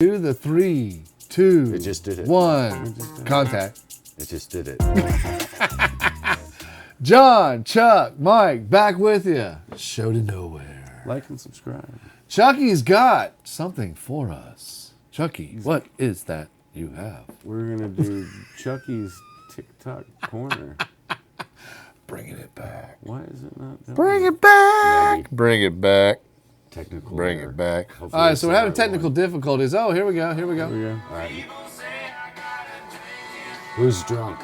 Do the 3, 2, It just did it. 1. Contact. It just did it. John, Chuck, Mike, back with you. Show to nowhere. Like and subscribe. Chucky's got something for us. Chucky, what is that you have? We're going to do Chucky's TikTok corner. Bringing it back. Why is it not done? Bring it back. Maybe. Bring it back. Technical Bring error. it back. Hopefully All right, it's so we're the having right technical one. difficulties. Oh, here we go. Here we Here go. we go. All right. Who's drunk?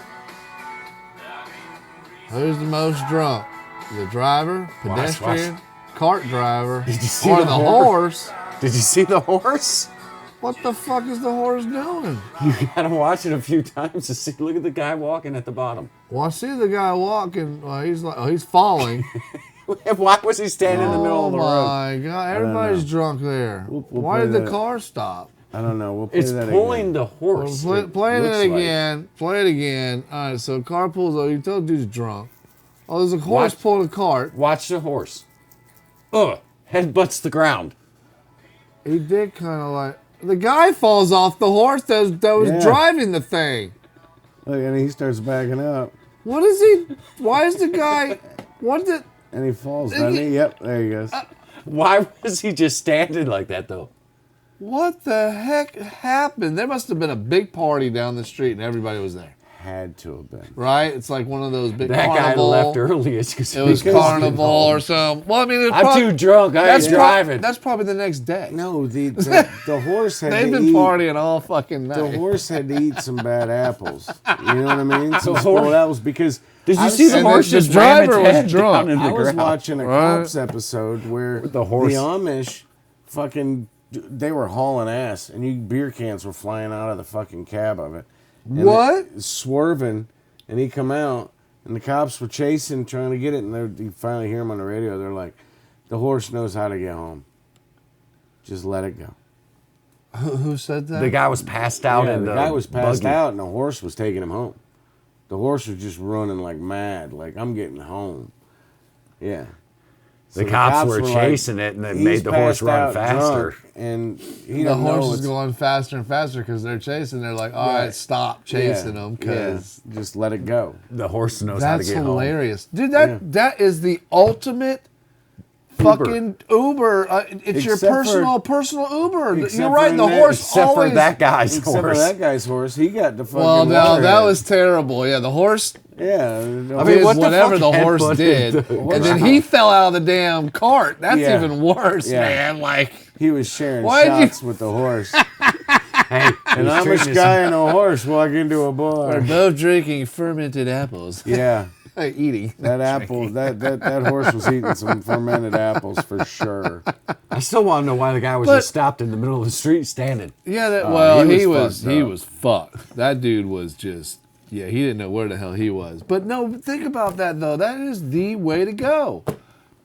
Who's the most drunk? The driver, Watch. pedestrian, cart driver, Did you see or the the horse? horse? Did you see the horse? What the fuck is the horse doing? You gotta watch it a few times to see. Look at the guy walking at the bottom. Well, I see the guy walking. He's falling. Why was he standing in the middle of the road? Oh my god! Everybody's drunk there. We'll Why play did the that. car stop? I don't know. We'll play It's that Well, pulling the horse. play it looks like. again. Play it again. All right. So car pulls over. You tell the dude's drunk. Oh, there's a horse Watch. pulling a cart. Watch the horse. Ugh. Head butts the ground. He did kind of like the guy falls off the horse that was Yeah. driving the thing. Look, and he starts backing up. What is he? Why is the guy? What did? And he falls, doesn't he? Yep, there he goes. Why was he just standing like that, though? What the heck happened? There must have been a big party down the street and everybody was there, Had to have been. right? It's like one of those big That guy carnival. left early. It's because It was carnival or something. Well, I mean, it was I'm probably, too drunk. I ain't driving. That's probably the next day. No, the horse had They've to been eat. partying all fucking The night. horse had to eat some bad apples. You know what I mean? Some spoiled apples because. Did you I was- see the and horse the just ram driver its was head drunk. down in the I was ground? watching a Right. Cops episode where the horse. Amish fucking they were hauling ass and beer cans were flying out of the fucking cab of it. And What? it- swerving, and he come out, and the cops were chasing, trying to get it, and you finally hear him on the radio. They're like, "The horse knows how to get home. Just let it go." Who said that? The guy was passed out Yeah, in the the guy was passed buggy. out, and the horse was taking him home. The horse was just running like mad, like I'm getting home. Yeah. So The cops were like, chasing it, and it "He's made the horse passed run out faster." drunk," and he the doesn't know horse is it's- going faster and faster because they're chasing. They're like, all right, Right. stop chasing them because just let it go. The horse knows how to that's get hilarious, dude. That is the ultimate fucking Uber. It's your Except for- personal Uber. except You're for right. The in that- horse Except always. for that guy's Except for horse. that guy's horse, he got the fucking. Well, no, that waterhead. was terrible. Yeah, the horse. Yeah. I mean, Did what the whatever fuck the horse headbutted did, the and then he fell out of the damn cart. That's Yeah. even worse, Yeah. man. Like, he was sharing Why'd you- shots with the horse. Hey, An Amish guy and a horse walk into a we're bar. both drinking fermented apples. Yeah. Eating. That apple, that horse was eating some fermented apples for sure. I still want to know why the guy was But- just stopped in the middle of the street standing. Yeah, well, he he was was fucked up. fucked. That dude was just he didn't know where the hell he was. But no, think about that though. That is the way to go.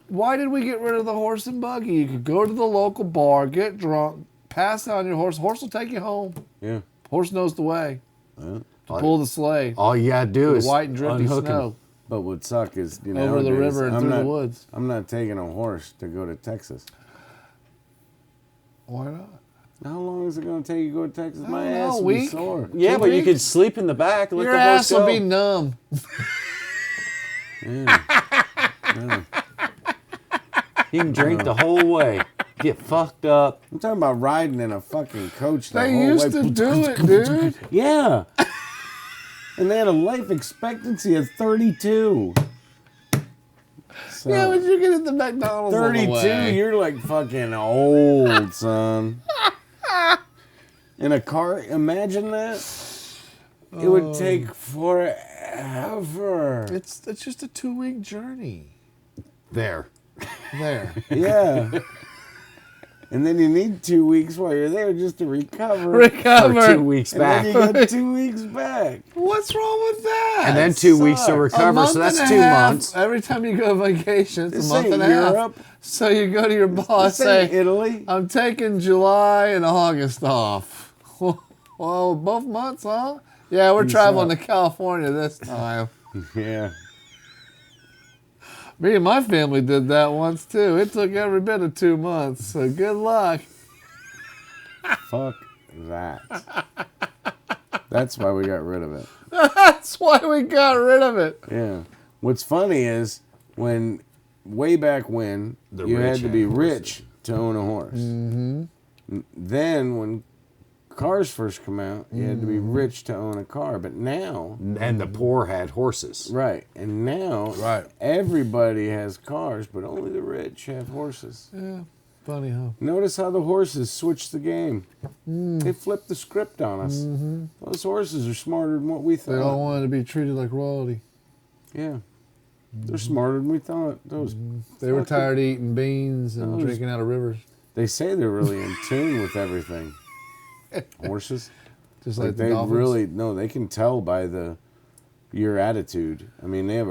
Why did we get rid of the horse and buggy? You could go to the local bar, get drunk, pass out on your horse. Horse will take you home. Yeah. Horse knows the way to pull the sleigh All you gotta do the is white and drifty unhook him. snow But what suck is, over the river and through the woods. I'm not taking a horse to go to Texas. Why not? How long is it going to take you to go to Texas? My don't know, ass a will be week? sore. Yeah, Two but you weeks? could sleep in the back. Let Your the horse ass will go. be numb. You can drink the whole way. Get fucked up. I'm talking about riding in a fucking coach the They whole used way. to do it, dude. Yeah. And they had a life expectancy of 32. So, Yeah, but you get at the McDonald's on the 32, way. you're like fucking old, son. In a car, imagine that. It would take forever. It's just a 2-week journey. There. There. Yeah. And then you need 2 weeks while you're there just to recover. For Recover. 2 weeks And then back. you got 2 weeks back. What's wrong with that? And then 2 weeks to sucks. A recover, month so that's and 2 a half. months. Every time you go on vacation, it's This a month ain't and a half. Europe. So you go to your boss, This ain't say, Italy. I'm taking July and August off. Well, both months, huh? Yeah, we're Peace traveling out. to California this time. Yeah. Me and my family did that once, too. It took every bit of 2 months, so good luck. Fuck that. That's why we got rid of it. That's why we got rid of it. Yeah. What's funny is way back when, The you had rich to be had rich to own a horse. Mm-hmm. Then when cars first come out, you had to be rich to own a car. But now, And the poor had horses. right, and now Right. everybody has cars, but only the rich have horses. Yeah. Funny, huh? Notice how the horses switched the game. They flipped the script on us. Those horses are smarter than what we They all thought. wanted to be treated like royalty. Yeah. They're smarter than we thought. Those They were fucking- tired of eating beans and Those- drinking out of rivers, They say they're really in tune with everything. Horses. just Like like the they dolphins. really no, they can tell by your attitude. I mean, they're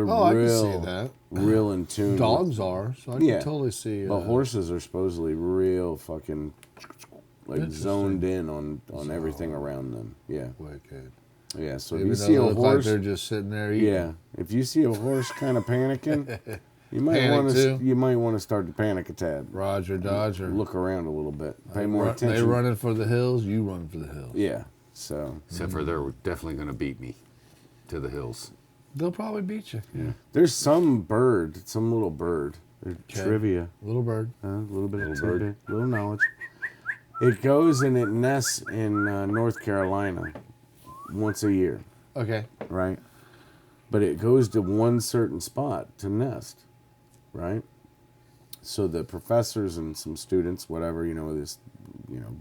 Oh, I can real see that. real in tune. with- Dogs are, so I can Yeah. totally see. but horses are supposedly real fucking like Interesting. zoned in on everything around them. Yeah. Wicked. Yeah, so Even if you though see they a look like horse, they're just sitting there eating. yeah, if you see a horse kind of panicking, you might Panic want too? to you might want to start to panic a tad. Roger Dodger. Look around a little bit, pay more They attention. running for the hills, you run for the hills. Yeah, so Except for they're definitely going to beat me to the hills. They'll probably beat you. Yeah. there's some little bird. Okay. Trivia, Little bird. a little bit of tidbit, little knowledge. It goes and it nests in North Carolina once a year, Okay. right? But it goes to one certain spot to nest, right? So the professors and some students, whatever, this,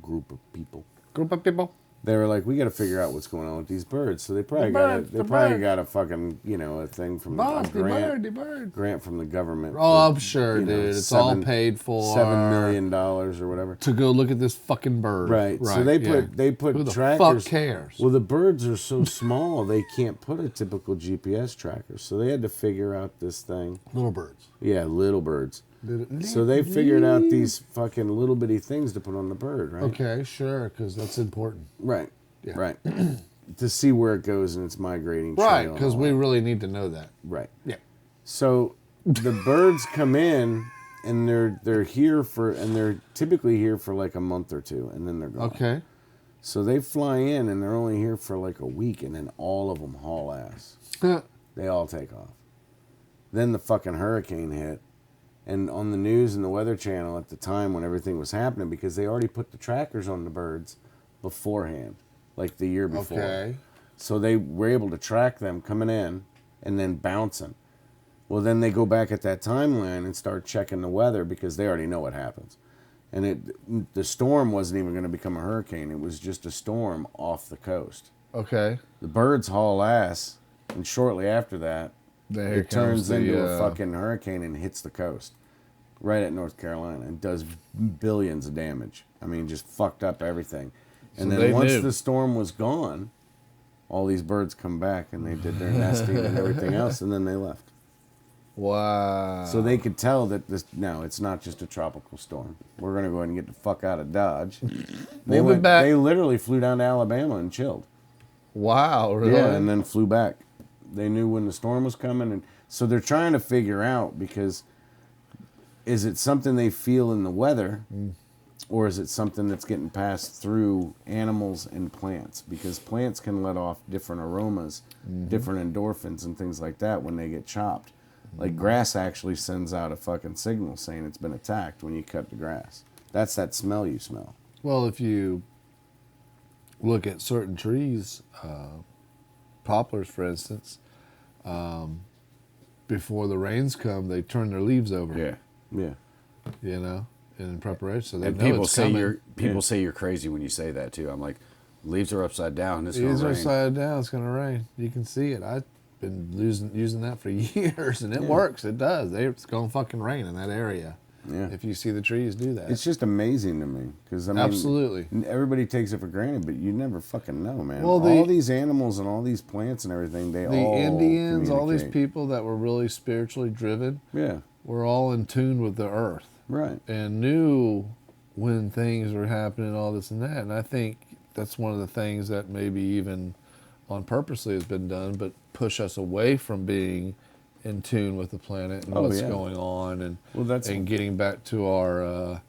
group of people, Group of people. they were like, we got to figure out what's going on with these birds. So they probably The bird. got a fucking, a thing from a Boss, the grant, bird, the bird. grant from the government. Oh, for, I'm sure, you know, dude. It's all seven- paid for. $7 million or whatever. To go look at this fucking bird. Right. So they yeah. put Who the trackers. fuck cares? Well, the birds are so small they can't put a typical GPS tracker. So they had to figure out this thing. Little birds. Yeah, little birds. So they figured out these fucking little bitty things to put on the bird, right? Okay, sure, because that's important. Right. Yeah. Right. To see where it goes and its migrating Right, trail and because all we that. really need to know that. Right. Yeah. So the birds come in and they're here and they're typically here for like a month or two and then they're gone. Okay. So they fly in and they're only here for like a week and then all of them haul ass. They all take off. Then the fucking hurricane hit. And on the news and the Weather Channel at the time when everything was happening, because they already put the trackers on the birds beforehand, like the year before. Okay. So they were able to track them coming in and then bouncing. Well, then they go back at that timeline and start checking the weather because they already know what happens. And the storm wasn't even going to become a hurricane. It was just a storm off the coast. Okay. The birds haul ass, and shortly after that, There it turns comes the, into a fucking hurricane and hits the coast right at North Carolina and does billions of damage. I mean, just fucked up everything. And So then they once knew. the storm was gone, all these birds come back and they did their nesting and everything else, and then they left. Wow. So they could tell that no, it's not just a tropical storm. We're going to go ahead and get the fuck out of Dodge. We'll be back. They literally flew down to Alabama and chilled. Wow, really? Yeah, and then flew back. They knew when the storm was coming, and so they're trying to figure out, because is it something they feel in the weather, or is it something that's getting passed through animals and plants? Because plants can let off different aromas, different endorphins and things like that when they get chopped. Like grass actually sends out a fucking signal saying it's been attacked when you cut the grass. That's that smell you smell. Well, if you look at certain trees, poplars, for instance, before the rains come, they turn their leaves over. Yeah. Yeah. You know, in preparation, so they And know people it's say coming. people say you're crazy when you say that too. I'm like, leaves are upside down. It's Leaves gonna are rain. upside down. It's gonna rain. You can see it. I've been using that for years, and it works. It does. It's gonna fucking rain in that area. Yeah. If you see the trees do that. It's just amazing to me, because I mean, Absolutely. everybody takes it for granted, but you never fucking know, man. Well, all these animals and all these plants and everything, they The all Indians, all these communicate. people that were really spiritually driven, Yeah, were all in tune with the earth right. and knew when things were happening, all this and that. And I think that's one of the things that maybe even on purposely has been done, but push us away from being in tune with the planet and Oh, what's yeah. going on, and Well, that's and getting back to our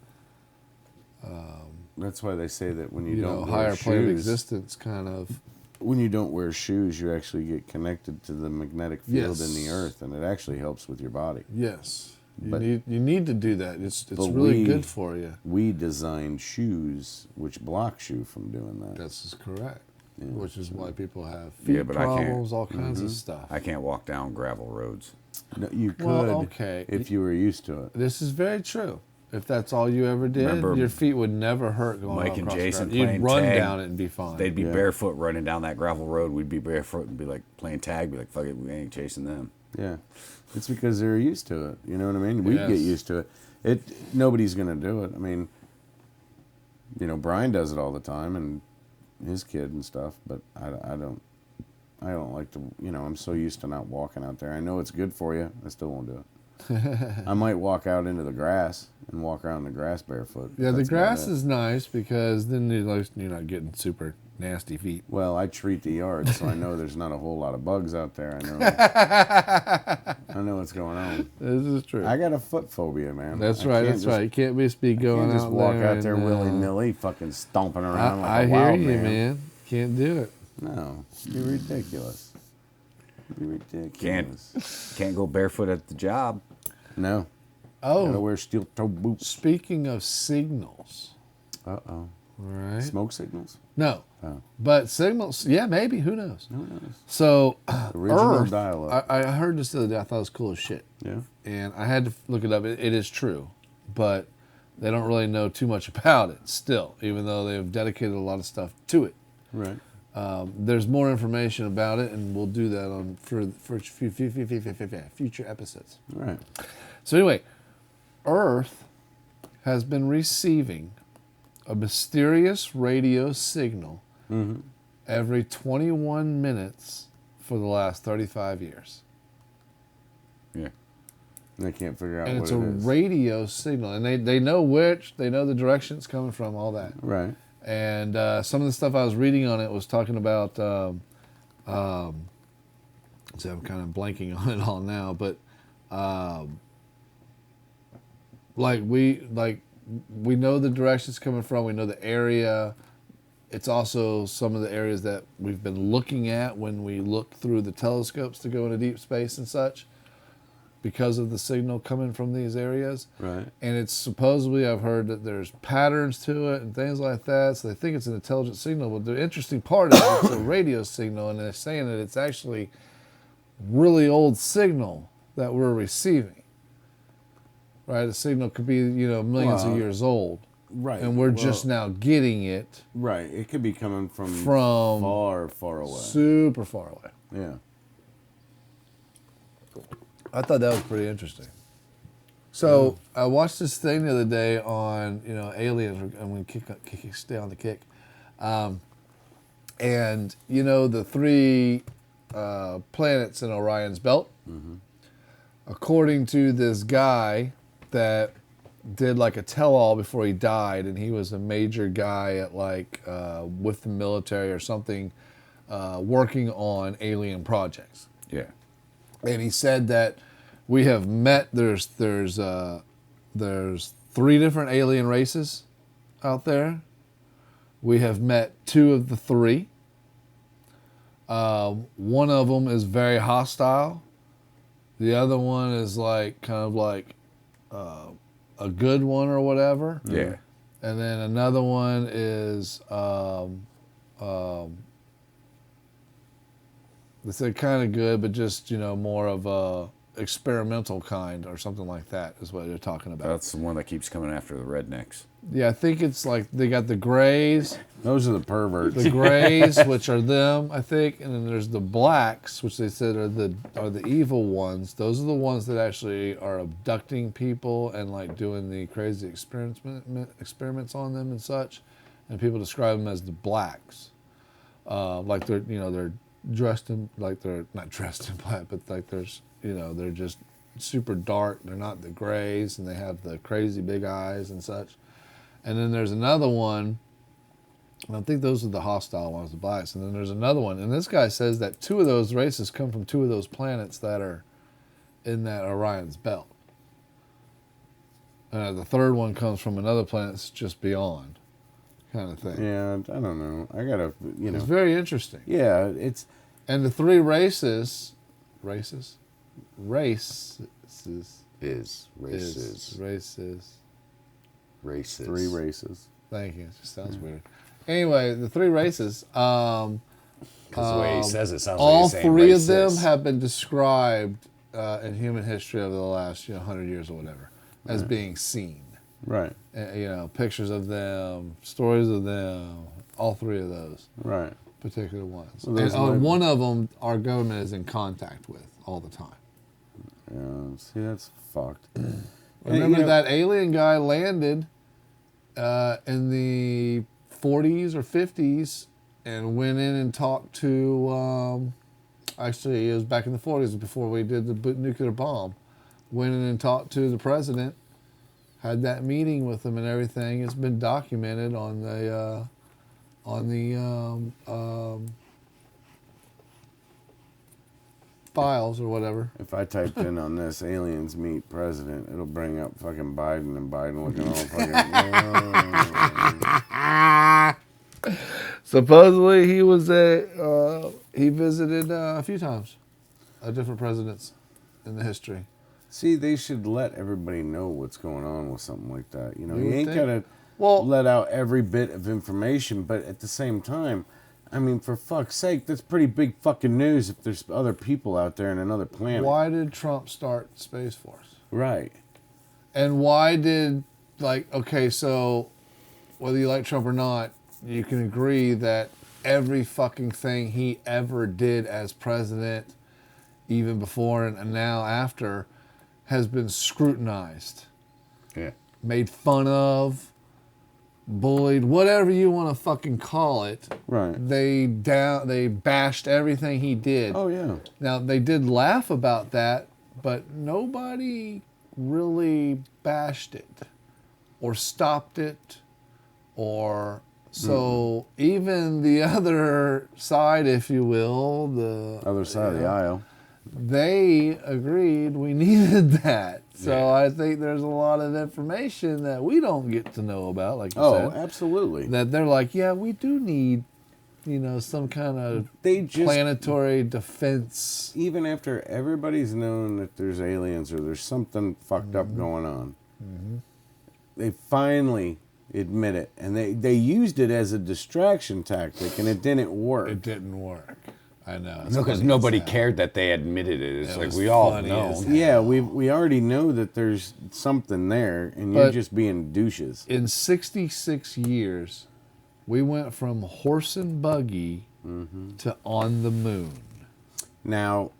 That's why they say that when you, you don't know, wear higher plane of shoes, existence kind of. when you don't wear shoes, you actually get connected to the magnetic field in the Yes. earth, and it actually helps with your body. Yes. But- You need to do that. It's but really we- good for you. We designed shoes which blocks you from doing that. That's correct. Yeah, Which is why people have feet Yeah, but I can't. problems, all kinds of stuff. I can't walk down gravel roads. No, you could Well, okay. if you were used to it. This is very true. If that's all you ever did, Remember your feet would never hurt going Mike and across Jason the ground. playing You'd run tag. down it and be fine. They'd be Yeah. barefoot running down that gravel road. We'd be barefoot and be like playing tag. Be like, fuck it, we ain't chasing them. Yeah, it's because they're used to it. You know what I mean? We get Yes. used to it. Nobody's gonna do it. I mean, you know, Brian does it all the time, and his kid and stuff. But I don't. I don't like to. You know, I'm so used to not walking out there. I know it's good for you. I still won't do it. I might walk out into the grass and walk around the grass barefoot. Yeah, the That's about grass it. is nice because then you're not getting super nasty feet. Well, I treat the yard, so I know there's not a whole lot of bugs out there. I know what's going on. This is true. I got a foot phobia, man. That's I right. can't That's just- right. You can't just be You going can't just out walk there out there and, willy nilly, fucking stomping around like I a hear wild you, man. man. Can't do it. No, you're ridiculous. You're ridiculous. Can't go barefoot at the job. No, gotta Oh, wear steel toe boots. speaking of signals, Uh oh. all right? Smoke signals? No, Oh, but signals. Yeah, maybe. Who knows? who knows? So, Original Earth. dial-up. I heard this the other day. I thought it was cool as shit, Yeah. and I had to look it up. It is true, but they don't really know too much about it still, even though they've dedicated a lot of stuff to it. Right. There's more information about it, and we'll do that on for future episodes. Right. So anyway, Earth has been receiving a mysterious radio signal Mm-hmm. every 21 minutes for the last 35 years. Yeah. They can't figure out And what it's it a is. radio signal. And they know they know the direction it's coming from, all that. Right. And some of the stuff I was reading on it was talking about, so I'm kind of blanking on it all now, but we know the direction it's coming from. We know the area. It's also some of the areas that we've been looking at when we look through the telescopes to go into deep space and such, because of the signal coming from these areas. Right. And it's supposedly, I've heard that there's patterns to it and things like that. So they think it's an intelligent signal. But the interesting part is it's a radio signal, and they're saying that it's actually really old signal that we're receiving. Right? The signal could be, millions Well, of years old. Right. And we're just Well, now getting it Right. It could be coming from from far, far away. super far away. Yeah. I thought that was pretty interesting. So I watched this thing the other day on, aliens. I'm going to stay on the kick. And, the three planets in Orion's belt. Mm-hmm. According to this guy that did like a tell-all before he died, and he was a major guy at with the military or something, working on alien projects. Yeah. And he said that we have met. There's 3 different alien races out there. We have met 2 of the 3. One of them is very hostile. The other one is a good one or whatever. Yeah. And then another one is they said kind of good, but just more of a experimental kind or something like that is what they're talking about. That's the one that keeps coming after the rednecks. Yeah, I think it's like they got the grays, Those are the perverts. the grays, which are them, I think, and then there's the blacks, which they said are the evil ones. Those are the ones that actually are abducting people and doing the crazy experiments on them and such. And people describe them as the blacks, they're dressed in they're not dressed in black, but they're just super dark. They're not the grays, and they have the crazy big eyes and such. And then there's another one. And I think those are the hostile ones, the blacks. And then there's another one. And this guy says that 2 of those races come from 2 of those planets that are in that Orion's belt. The third one comes from another planet that's just beyond. kind of thing. Yeah, I don't know. I gotta, It's very interesting. Yeah, it's And the three races, races, Races. Races. 3 races. Thank you. It just sounds weird. Anyway, the three races. Because the way he says it sounds like All he's saying three of them racist. have been described in human history over the last 100 years or whatever as being seen. Right. Pictures of them, stories of them. All three of those Right. particular ones. Well, those and might- one of them, our government is in contact with all the time. Yeah. See, that's fucked. Remember that alien guy landed in the 40s or 50s and went in and talked to, actually it was back in the 40s before we did the nuclear bomb, went in and talked to the president, had that meeting with him and everything. It's been documented on the files or whatever. If I typed in on this aliens meet president, it'll bring up fucking Biden and Biden looking all fucking. Supposedly he was he visited a few times, different presidents in the history. See, they should let everybody know what's going on with something like that. You would ain't think. gotta Well- let out every bit of information, but at the same time, I mean, for fuck's sake, that's pretty big fucking news if there's other people out there in another planet. Why did Trump start Space Force? Right. And why did, so whether you like Trump or not, you can agree that every fucking thing he ever did as president, even before and now after, has been scrutinized, Yeah. made fun of, bullied, whatever you want to fucking call it. Right. They bashed everything he did. Oh, yeah. Now, they did laugh about that, but nobody really bashed it or stopped it or... So even the other side, if you will, the Other side of the aisle. they agreed we needed that. So I think there's a lot of information that we don't get to know about, like you Oh, said. absolutely. That they're like, yeah, we do need, some kind of They just, planetary defense. even after everybody's known that there's aliens or there's something fucked up going on, they finally admit it. And they used it as a distraction tactic, and it didn't work. It didn't work. I know. It's No, because funny nobody as hell. cared that they admitted it. It's It like was we all funny know. as hell. Yeah, we already know that there's something there, and you're But- just being douches. In 66 years, we went from horse and buggy to on the moon. Now,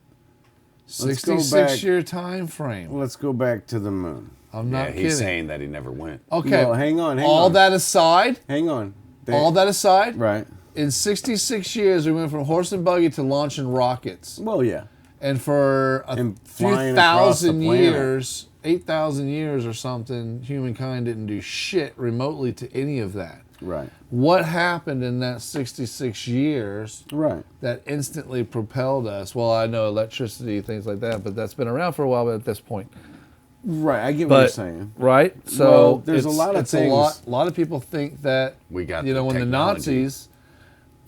Let's go 66-year time frame. let's go back to the moon. I'm Yeah, not he's kidding. saying that he never went. Okay. Well, hang on. all that aside, Hang on. Right. in 66 years, we went from horse and buggy to launching rockets. Well, yeah. And for a And few flying across the thousand planet. years, 8,000 years or something, humankind didn't do shit remotely to any of that. Right. What happened in that 66 years Right. that instantly propelled us? Well, I know electricity, things like that, but that's been around for a while at this point. Right. I get what you're saying. Right? So Well, there's a it's- lot of it's things- A lot of people think that We got when the the technology. Nazis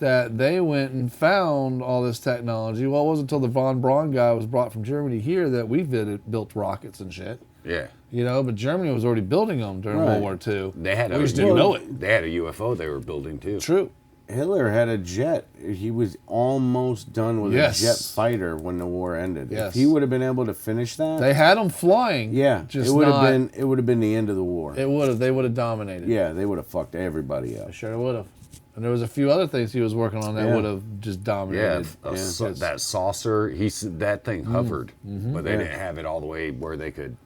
that they went and found all this technology. Well, it wasn't until the von Braun guy was brought from Germany here that we built rockets and shit. Yeah. But Germany was already building them during Right. World War II. They had we a, just didn't know it. They had a UFO they were building too. True. Hitler had a jet. He was almost done with Yes. a jet fighter when the war ended. Yes. If he would have been able to finish that, They had them flying. yeah, just it would not, have been. It would have been the end of the war. They would have dominated. Yeah, they would have fucked everybody up. They sure would have. And there was a few other things he was working on that Yeah. would have just Yeah, dominated. that saucer. That thing hovered, but they Yeah. didn't have it all the way where they could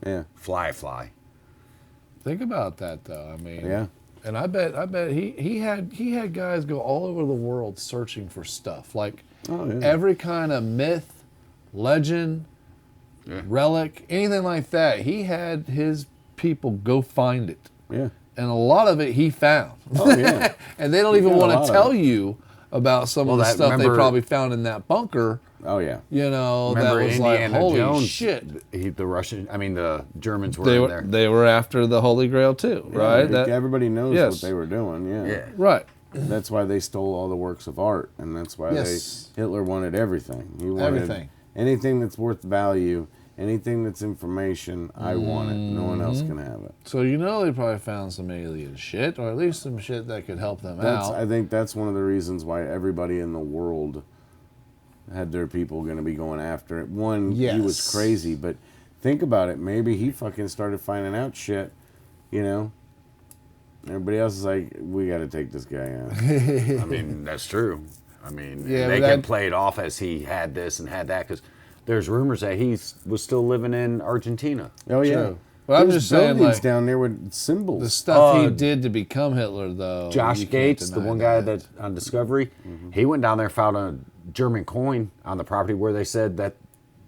Yeah, fly. Think about that, though. I mean, yeah. And I bet he had guys go all over the world searching for stuff like Oh, yeah. every kind of myth, legend, Yeah. relic, anything like that. He had his people go find it, Yeah. and a lot of it he found. Oh, yeah. And they don't He even found a want lot to of tell it. you about some Well, of the that- stuff they remember- probably found in that bunker Oh yeah. You know, Remember that was Indiana like, holy Jones? shit. The Germans were They in were there. they were after the Holy Grail too, right? Like, everybody knows yes. what they were doing. Yeah. Yeah. Right. That's why they stole all the works of art, and that's why Yes. Hitler wanted everything. He wanted Everything. anything that's worth value, anything that's information. I want it. No one else can have it. So you know they probably found some alien shit, or at least some shit that could help them out. I think that's one of the reasons why everybody in the world had their people going to be going after it. One, he was Yes. crazy, but think about it. Maybe he fucking started finding out shit, you know? Everybody else is like, we got to take this guy out. I mean, that's true. I mean, Yeah, they but can that- play it off as he had this and had that because there's rumors that he was still living in Argentina. Oh, yeah. True. But I'm There's just saying, buildings like, down there with symbols. the stuff he Uh, did to become Hitler, though. Josh you can't Gates, the deny one guy that on Discovery, he went down there, found a German coin on the property where they said that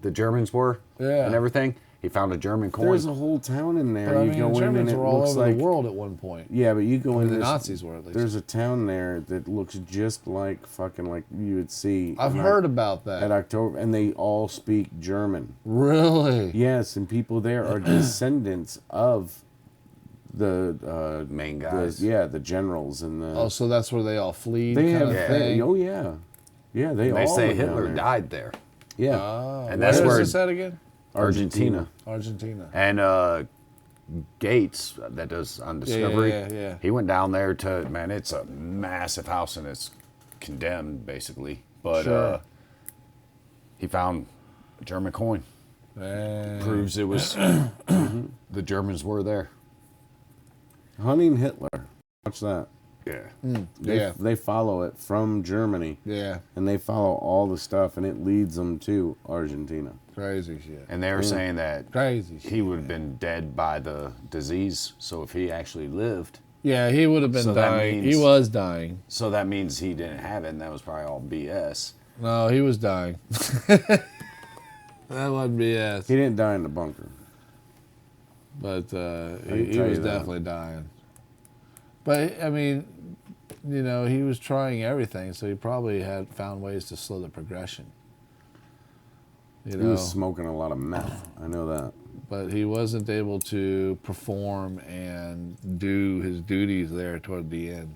the Germans were Yeah. and everything. He found a German coin. There's a whole town in there. But I You mean, go the in and Germans it were all looks over like the world at one point. Yeah, but you go in The this, Nazis were, at least. There's a town there that looks just like fucking like you would see. I've in heard about at that. October, and they all speak German. Really? Yes, and people there are descendants of the Main guys. the generals and the. Oh, so that's where they all flee, they kind have. of Yeah. thing. Oh yeah, yeah. They they all say live down Hitler there. died there, Yeah, Oh, And that's where where- is this at again? Argentina. Argentina. And Gates, that does on Yeah, Discovery, yeah. he went down there to, man, it's a massive house and it's condemned basically. But Sure. he found a German coin. Man. Proves it was the Germans were there. Hunting Hitler. Watch that. Yeah. Yeah. They follow it from Germany, Yeah. and they follow all the stuff, and it leads them to Argentina. Crazy shit. And they were saying that Crazy shit. he would have been dead by the disease. So if he actually lived, Yeah, he would have been So that dying. means- He was dying. so that means he didn't have it, and that was probably all BS. No, he was dying. That wasn't BS. He didn't die in the bunker. But can he tell was you that. definitely dying. But I mean, you know, he was trying everything, so he probably had found ways to slow the progression. You He know, was smoking a lot of meth. I know that. but he wasn't able to perform and do his duties there toward the end,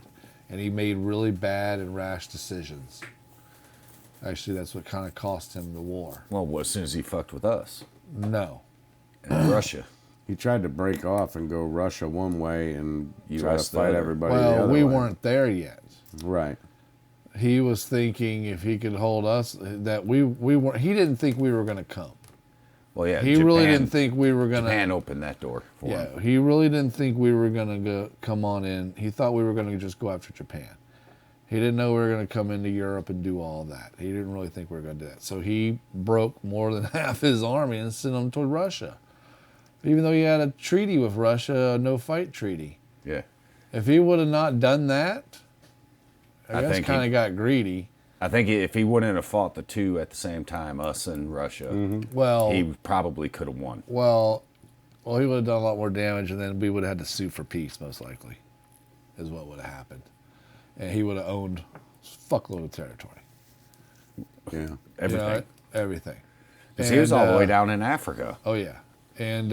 and he made really bad and rash decisions. Actually, that's what kind of cost him the war. Well, as soon as he fucked with us No. and Russia. He tried to break off and go Russia one way and try US to the fight other. everybody the Well, other we way. weren't there yet. Right. He was thinking if he could hold us, that we weren't. He didn't think we were going to come. Well, yeah. He really didn't think we were going Japan to. opened that door for him. Yeah, he really didn't think we were going to come on in. He thought we were going to just go after Japan. He didn't know we were going to come into Europe and do all that. He didn't really think we were going to do that. So he broke more than half his army and sent them toward Russia. Even though he had a treaty with Russia, a no-fight treaty. Yeah. If he would have not done that, I I guess think kind he- of got greedy. I think if he wouldn't have fought the two at the same time, us and Russia, Well, he probably could have won. Well, he would have done a lot more damage, and then we would have had to sue for peace, most likely, is what would have happened. And he would have owned a fuckload of territory. Yeah. Everything. You know, everything. Because he was all the way And, down in Africa. Oh, yeah. And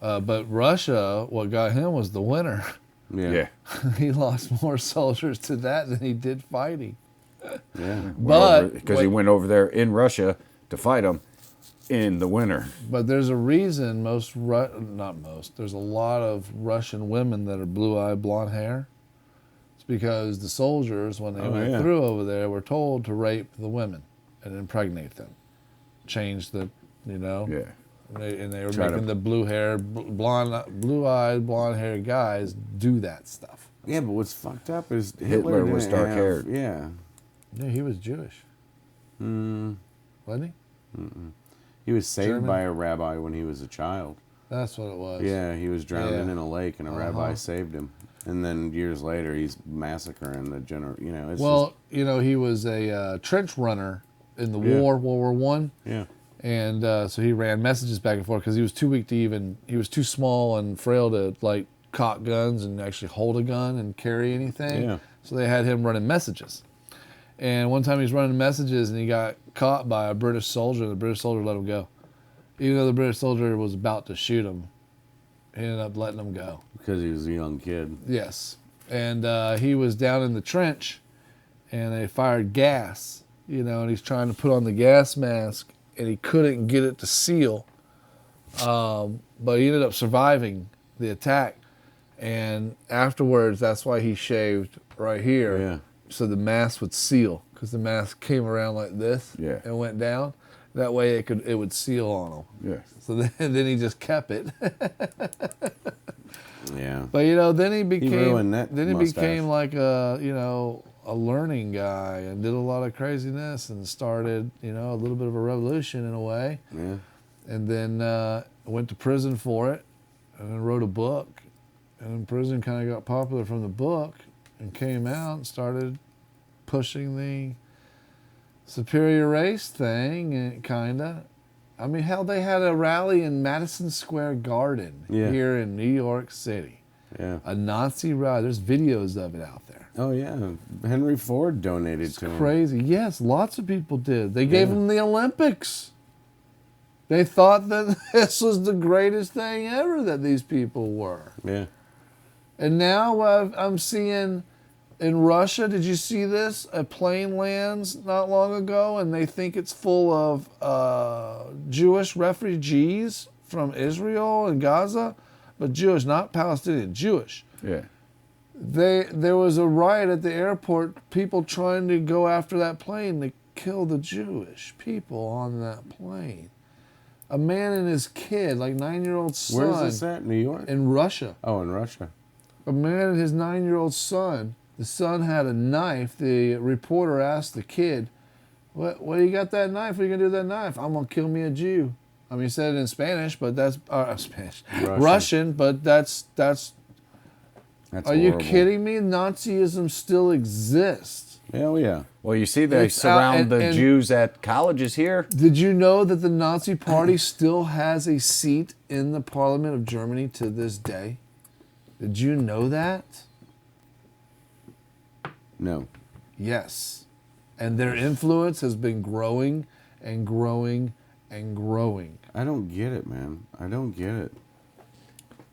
but Russia, what got him was the winter. Yeah. He lost more soldiers to that than he did fighting. Yeah. But Because he went over there in Russia to fight him in the winter. But there's a reason there's a lot of Russian women that are blue-eyed, blonde hair. It's because the soldiers, when they Oh, went yeah. through over there, were told to rape the women and impregnate them. Change the, Yeah. And they were Try to- making the blue-eyed, blonde-haired guys do that stuff. Yeah, but what's fucked up is Hitler was didn't have- dark-haired. Yeah. Yeah, he was Jewish. Wasn't he? He was saved German? by a rabbi when he was a child. That's what it was. Yeah, he was drowning Yeah. in a lake, and a rabbi saved him. And then years later, he's massacring the general. You know, it's Well, he was a trench runner in the Yeah. war, World War One. yeah, And so he ran messages back and forth because he was too weak to he was too small and frail to like cock guns and actually hold a gun and carry anything. Yeah. So they had him running messages. And one time he was running messages and he got caught by a British soldier. The British soldier let him go. Even though the British soldier was about to shoot him, he ended up letting him go. Because he was a young kid. Yes. And he was down in the trench and they fired gas, and he's trying to put on the gas mask and he couldn't get it to seal. But he ended up surviving the attack. And afterwards, that's why he shaved right here. Yeah. So the mask would seal, because the mask came around like this and went down. That way it would seal on him. Yeah. So then he just kept it. Yeah. But then he ruined that became mustache. like a learning guy and did a lot of craziness and started a little bit of a revolution in a way. Yeah. And then went to prison for it, and then wrote a book. And in prison, kind of got popular from the book, and came out and started pushing the superior race thing, and kinda. I mean, hell, they had a rally in Madison Square Garden here in New York City. Yeah. A Nazi rally. There's videos of it out there. Oh, yeah. Henry Ford donated to him. Crazy. Yes, lots of people did. They gave him the Olympics. They thought that this was the greatest thing ever that these people were. Yeah. And now I'm seeing in Russia, did you see this? A plane lands not long ago and they think it's full of Jewish refugees from Israel and Gaza, but Jewish, not Palestinian, Jewish. Yeah. There was a riot at the airport, people trying to go after that plane to kill the Jewish people on that plane. A man and his kid, like 9-year-old son. Where's this at? New York? In Russia. Oh, in Russia. A man and his 9-year-old son. The son had a knife. The reporter asked the kid, what do you got that knife? What are you going to do with that knife? I'm going to kill me a Jew. I mean, he said it in Spanish, but that's... Spanish. Russian, but that's are you horrible. kidding me? Nazism still exists. Hell yeah. Well, you see, they It's surround out- the and- Jews at colleges here. Did you know that the Nazi Party still has a seat in the Parliament of Germany to this day? Did you know that? No. Yes. And their influence has been growing and growing and growing. I don't get it, man. I don't get it.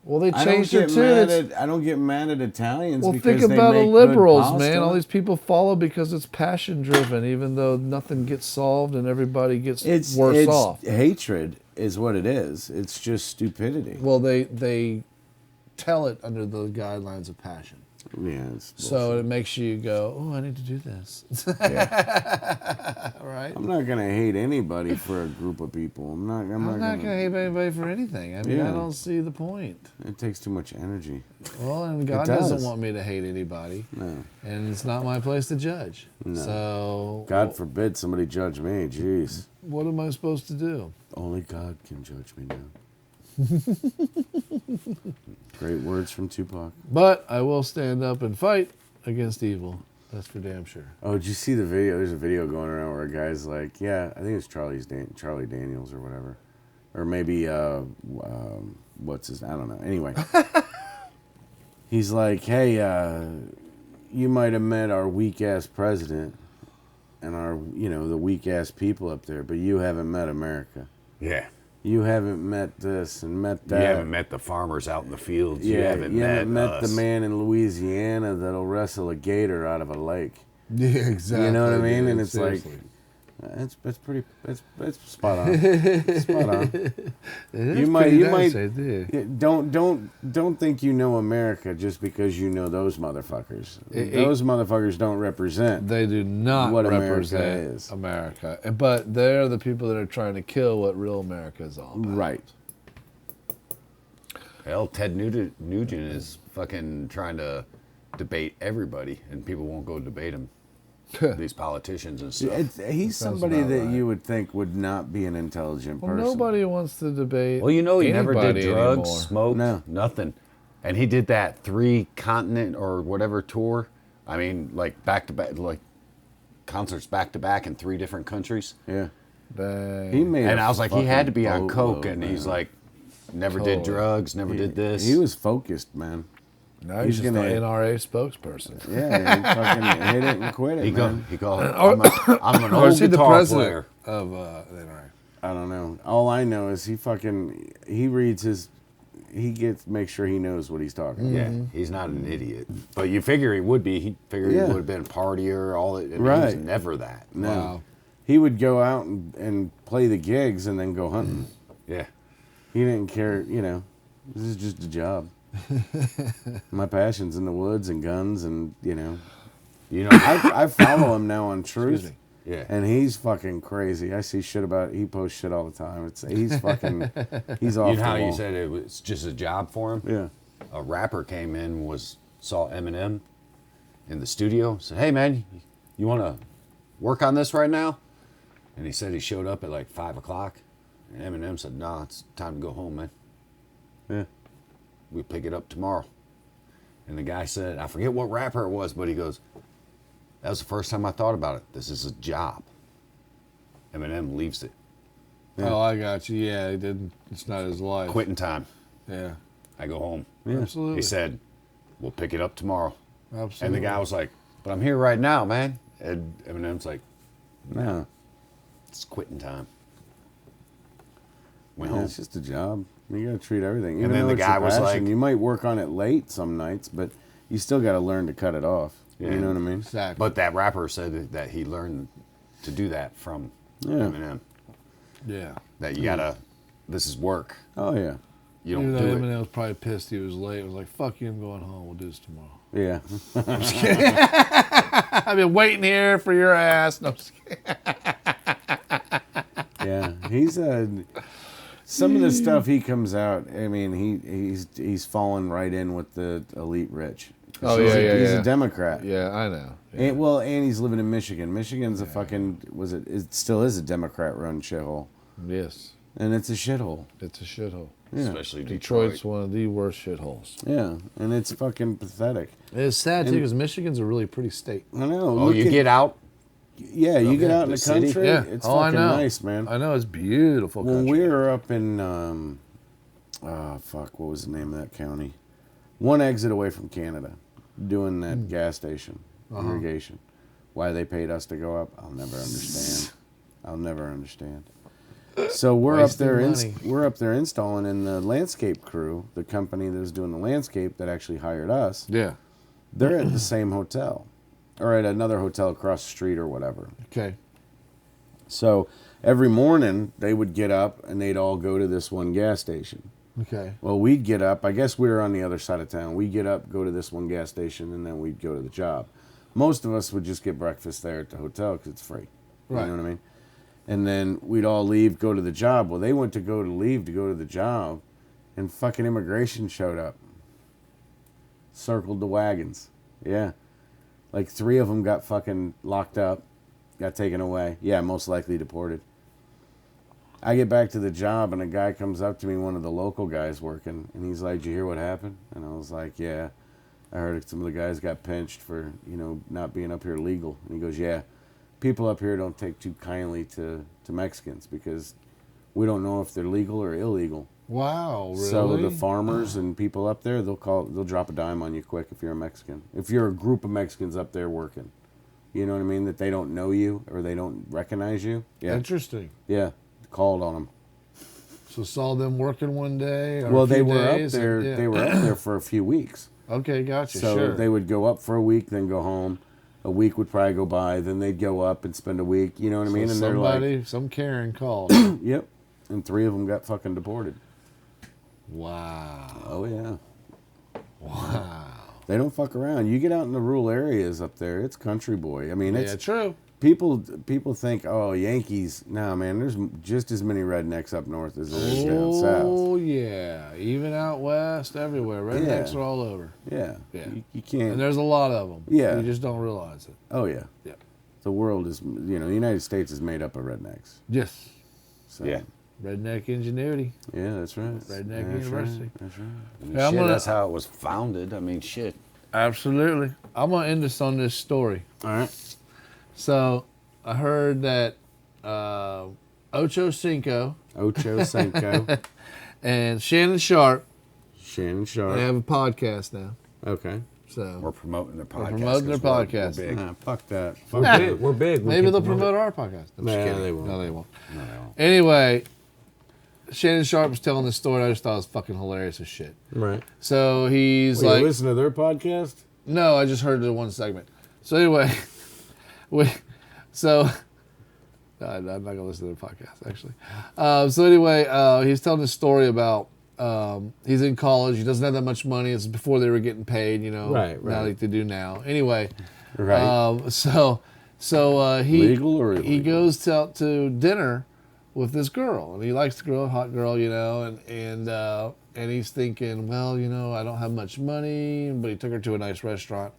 Well, they I don't changed their get mad tune. at I don't get mad at Italians Well, because think they about the make liberals, good man. pasta. All these people follow because it's passion driven, even though nothing gets solved and everybody gets worse off. Hatred is what it is. It's just stupidity. Well, they tell it under the guidelines of passion. Yeah. It's So it makes you go, oh, I need to do this. Right? I'm not gonna hate anybody for a group of people. I'm not not going to hate anybody for anything. I mean, I Yeah. don't see the point. It takes too much energy. Well, and God does. doesn't want me to hate anybody. No. And it's not my place to judge. No. So, God forbid somebody judge me. Jeez. what am I supposed to do? Only God can judge me now. Great words from Tupac. But I will stand up and fight against evil. That's for damn sure. Oh, did you see the video? There's a video going around where a guy's like, yeah, I think it's Charlie Daniels or whatever. Or maybe, what's his, I don't know. Anyway. He's like, hey, you might have met our weak-ass president and our, the weak-ass people up there, but you haven't met America. Yeah. You haven't met this and met that. You haven't met the farmers out in the fields. Yeah, you haven't met the us. man in Louisiana that'll wrestle a gator out of a lake. Yeah, exactly. You know what I mean? dude, And it's seriously. like, that's spot on. Spot on. It is You might, pretty you nice, might. I did. Yeah, don't think you know America just because you know those motherfuckers. It- Those motherfuckers don't represent. They do not What America represent is. America. But they're the people that are trying to kill what real America is all about. Right. Hell, Ted Nugent is fucking trying to debate everybody, and people won't go debate him. These politicians and stuff. He's Sounds somebody about that right. you would think would not be an intelligent Well, person. nobody wants to debate. Well, he never did anybody drugs, anymore. smoked, No. nothing. And he did that 3-continent or whatever tour. I mean, like back to back, like concerts back to back in 3 different countries. Yeah. Dang. He made. And a I was like, he had to be on fucking coke, and boatload, he's man. like, never did Totally. drugs, never did this. He was focused, man. Now he's just an NRA spokesperson. Yeah, he fucking hit it and quit it, man. He called. I'm an Or old is he the guitar president player. of the NRA? I don't know. All I know is he reads his, makes sure he knows what he's talking about. Yeah, he's not an idiot. But you figure he would be. He figured Yeah. he would have been a partier. All that. I mean, He was Right. never that. No. Wow. He would go out and play the gigs and then go hunting. Yeah. He didn't care, this is just a job. My passion's in the woods and guns and, You know. I follow him now on Truth. Excuse me. Yeah. And he's fucking crazy. I see shit he posts shit all the time. He's fucking, he's off You know the how wall. you said it was just a job for him? Yeah. A rapper came in, saw Eminem in the studio, said, "Hey man, you want to work on this right now?" And he said he showed up at like 5 o'clock, and Eminem said, "Nah, it's time to go home, man. Yeah. We'll pick it up tomorrow." And the guy said, I forget what rapper it was, but he goes, "That was the first time I thought about it. This is a job." Eminem leaves it. Yeah. Oh, I got you. Yeah, he didn't. It's not his life. Quitting time. Yeah. I go home. Yeah. Absolutely. He said, "We'll pick it up tomorrow." Absolutely. And the guy was like, "But I'm here right now, man." And Eminem's like, No. "It's quitting time." Went Yeah, home. it's just a job. You gotta treat everything. And Even then though the it's guy your was passion, like- you might work on it late some nights, but you still gotta learn to cut it off. Yeah. You know what I mean? Exactly. But that rapper said that he learned to do that from Yeah. Eminem. Yeah. That you gotta, this is work. Oh yeah. You Even don't though do it. Eminem was probably pissed he was late. It was like, fuck you, I'm going home. We'll do this tomorrow. Yeah. I've been waiting here for your ass. No, I'm just kidding. Yeah. He's some of the stuff he comes out, I mean, he's fallen right in with the elite rich. Oh, yeah, He's yeah. a Democrat. Yeah, I know. Yeah. And he's living in Michigan. Michigan's a fucking it still is a Democrat run shithole. Yes. And it's a shithole. It's a shithole. Yeah. Especially Detroit's Detroit. one of the worst shitholes. Yeah. And it's fucking pathetic. It's sad, too, And- because Michigan's a really pretty state. I know. Oh, Look you at- get out. Yeah, you get out in the the city? country. Yeah. It's Oh, I fucking know. nice, man. I know, it's beautiful When country. we were up in, what was the name of that county? One exit away from Canada, doing that gas station, irrigation. Why they paid us to go up, I'll never understand. I'll never understand. So we're Wasting up there. money. We're up there installing, and the landscape crew, the company that was doing the landscape that actually hired us, Yeah. they're at the same hotel, or at another hotel across the street or whatever. Okay. So every morning they would get up and they'd all go to this one gas station. Okay. Well, we'd get up. I guess we were on the other side of town. We'd get up, go to this one gas station, and then we'd go to the job. Most of us would just get breakfast there at the hotel because it's free. Right. You know what I mean? And then we'd all leave, go to the job. Well, they went to go to leave to go to the job, and fucking immigration showed up. Circled the wagons. Yeah. Like 3 of them got fucking locked up, got taken away. Yeah, most likely deported. I get back to the job, and a guy comes up to me, one of the local guys working, and he's like, "Did you hear what happened?" And I was like, "Yeah. I heard some of the guys got pinched for, not being up here legal." And he goes, "Yeah. People up here don't take too kindly to Mexicans because we don't know if they're legal or illegal. Wow, really? So the farmers and people up there, they'll drop a dime on you quick if you're a Mexican. If you're a group of Mexicans up there working, you know what I mean, that they don't know you or they don't recognize you. Yeah, Interesting. yeah, called on them. So saw them working one day. Or Well, a few they were up days there. and- yeah. They were up there for a few weeks. Okay, gotcha. So sure. they would go up for a week, then go home. A week would probably go by, then they'd go up and spend a week. You know what I mean? And they're like, some Karen called. "Yep." And 3 of them got fucking deported. Wow. Oh yeah. Wow. They don't fuck around. You get out in the rural areas up there, it's country boy. I mean, Yeah, it's true. people think, "Oh, Yankees." Nah, man, there's just as many rednecks up north as there is down south. Oh, yeah. Even out west, everywhere. Rednecks Yeah. are all over. Yeah. Yeah. You can't. And there's a lot of them. Yeah. You just don't realize it. Oh yeah. Yeah. The world is, the United States is made up of rednecks. Yes. So, Yeah. Redneck ingenuity. Yeah, that's right. Redneck That's University. Right. That's right. I mean, Yeah, I'm shit, gonna- that's how it was founded. I mean, shit. Absolutely. I'm going to end this on this story. All right. So I heard that Ocho Cinco Ocho Cinco. and Shannon Sharp, Shannon they Sharp. have a podcast now. Okay. So We're promoting their podcast. promoting their 'cause podcast. We're big. Nah, fuck that. We're Fuck big. We're big. We maybe can they'll promote promote our podcast. I'm just Nah, kidding. they won't. No, they won't. No, they don't. Anyway, Shannon Sharp was telling this story. I just thought it was fucking hilarious as shit. it. Right. So he's Wait, like, you listen to their podcast? no, I just heard the one segment. So anyway, so no, I'm not gonna listen to the podcast actually. So anyway, he's telling this story about he's in college. He doesn't have that much money. It's before they were getting paid, you know. Right, Now right. like they do now. Anyway, Right. so he Legal or he illegal? goes out to dinner with this girl, and he likes the girl, hot girl, you know, and he's thinking, well, you know, I don't have much money, but he took her to a nice restaurant,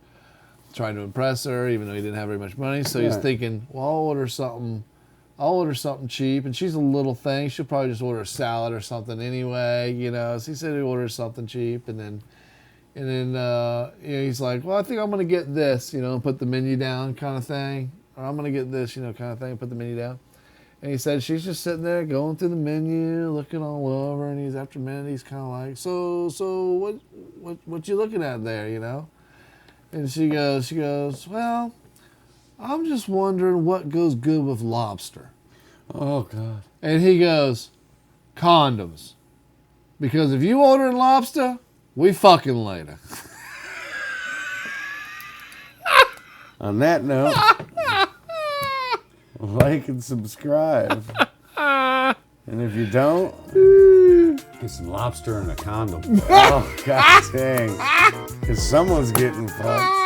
trying to impress her, even though he didn't have very much money. So he's Right. thinking, well, I'll order something cheap, and she's a little thing. She'll probably just order a salad or something anyway, you know. So he said he orders something cheap, and then you know, he's like, well, I think I'm gonna get this, you know, put the menu down, kind of thing, or I'm gonna get this, you know, kind of thing, put the menu down. And he said she's just sitting there going through the menu, looking all over, and he's after a minute, he's kind of like, so what you looking at there, you know? And she goes, well, I'm just wondering what goes good with lobster. Oh, God. And he goes, condoms. Because if you ordering lobster, we fucking later. On that note, like and subscribe. And if you don't, Get some lobster and a condom. oh, God dang. Because someone's getting fucked.